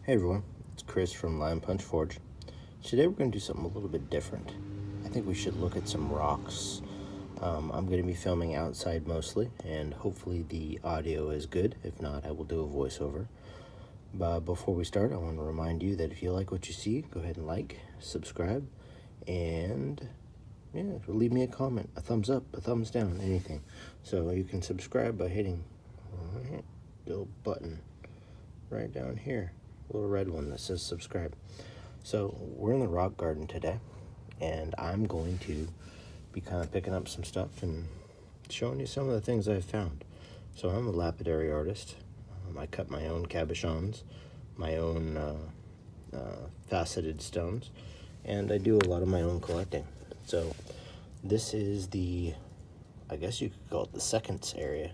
Hey everyone, it's Chris from Lion Punch Forge. Today we're going to do something a little bit different. I think we should look at some rocks. I'm going to be filming outside mostly, and hopefully the audio is good. If not, I will do a voiceover. But before we start, I want to remind you that if you like what you see, go ahead and like, subscribe, and leave me a comment, a thumbs up, a thumbs down, anything. So you can subscribe by hitting the little button right down here, a little red one that says subscribe. So we're in the rock garden today, and I'm going to be kind of picking up some stuff and showing you some of the things I've found. So I'm a lapidary artist. I cut my own cabochons, my own faceted stones, and I do a lot of my own collecting. So this is the, I guess you could call it the seconds area,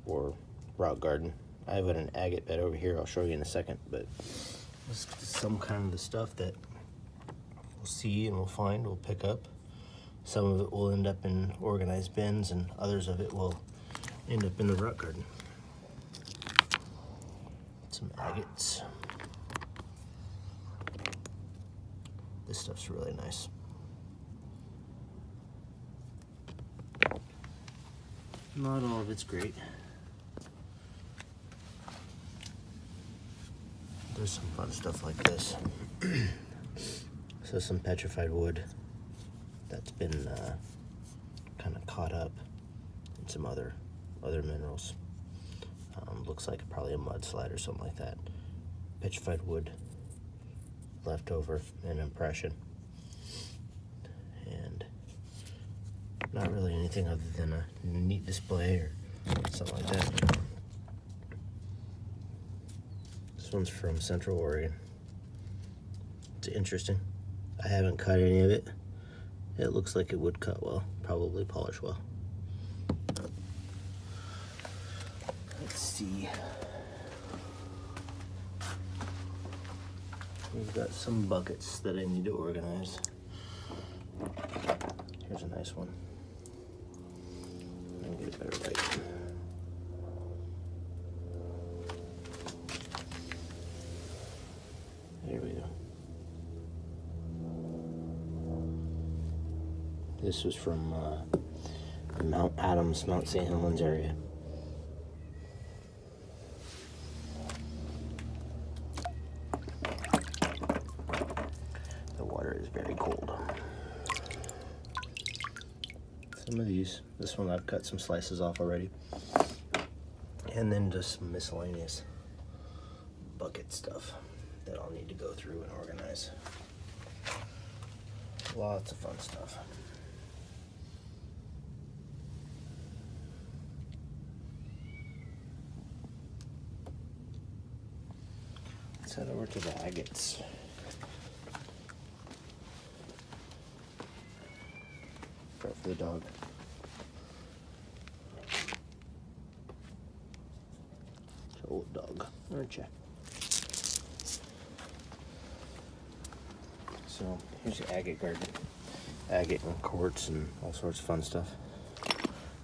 or rock garden. I have an agate bed over here, I'll show you in a second, but this is some kind of the stuff that we'll see and we'll find, we'll pick up. Some of it will end up in organized bins, and others of it will end up in the rock garden. Some agates. This stuff's really nice. Not all of it's great. There's some fun stuff like this. So some petrified wood that's been kind of caught up in some other minerals. Looks like probably a mudslide or something like that. Petrified wood left over, an impression. And not really anything other than a neat display or something like that. This one's from Central Oregon. It's interesting. I haven't cut any of it. It looks like it would cut well, probably polish well. Let's see. We've got some buckets that I need to organize. Here's a nice one. Let me get a better light. There we go. This was from the Mount Adams, Mount St. Helens area. The water is very cold. Some of these, this one I've cut some slices off already. And then just some miscellaneous bucket stuff that I'll need to go through and organize. Lots of fun stuff. Let's head over to the agates. Go for the dog. Old dog, aren't you? So here's the agate garden. Agate and quartz and all sorts of fun stuff.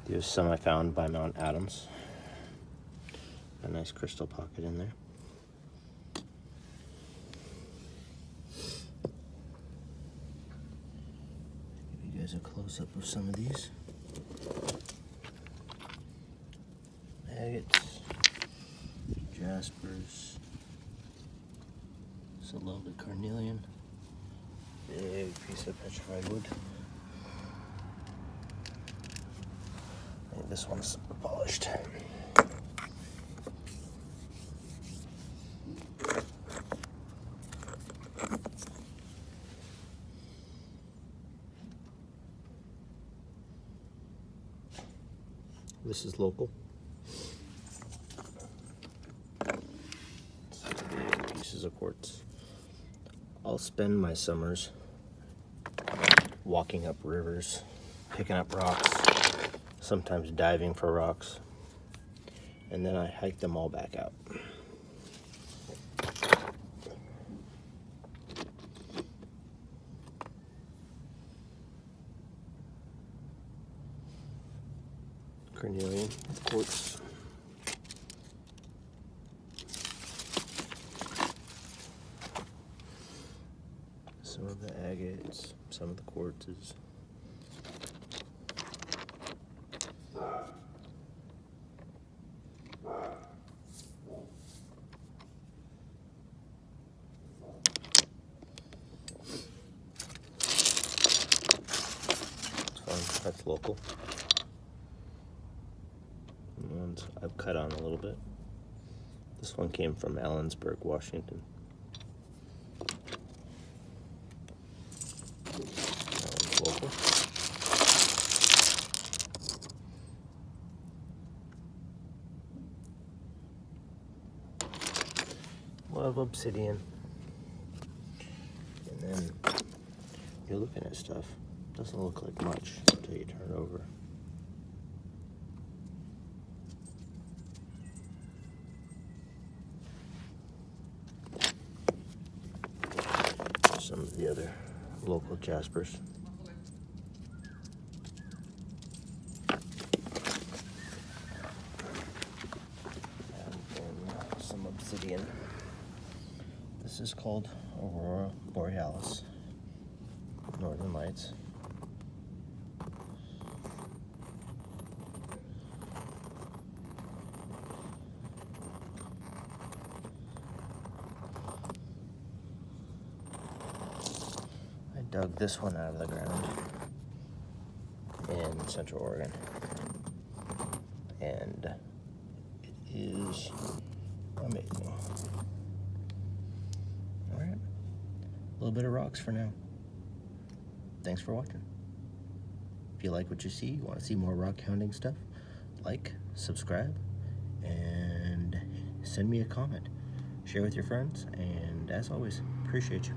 There's some I found by Mount Adams. A nice crystal pocket in there. Give you guys a close-up of some of these. Agates, Jaspers, it's a loaded carnelian. Big piece of petrified wood. I think this one's polished. This is local. Big pieces of quartz. I'll spend my summers walking up rivers, picking up rocks, sometimes diving for rocks, and then I hike them all back out. Carnelian, quartz. the agates, some of the quartzes. It's fun. That's local. And the ones I've cut on a little bit. This one came from Allensburg, Washington. That one's local. Love obsidian. And then you're looking at stuff. Doesn't look like much until you turn it over. Some of the other local Jaspers. And then some obsidian. This is called Aurora Borealis, Northern Lights. I dug this one out of the ground in Central Oregon, and it is amazing. Alright, a little bit of rocks for now. Thanks for watching. If you like what you see, you want to see more rock hounding stuff, like, subscribe, and send me a comment. Share with your friends, and as always, appreciate you.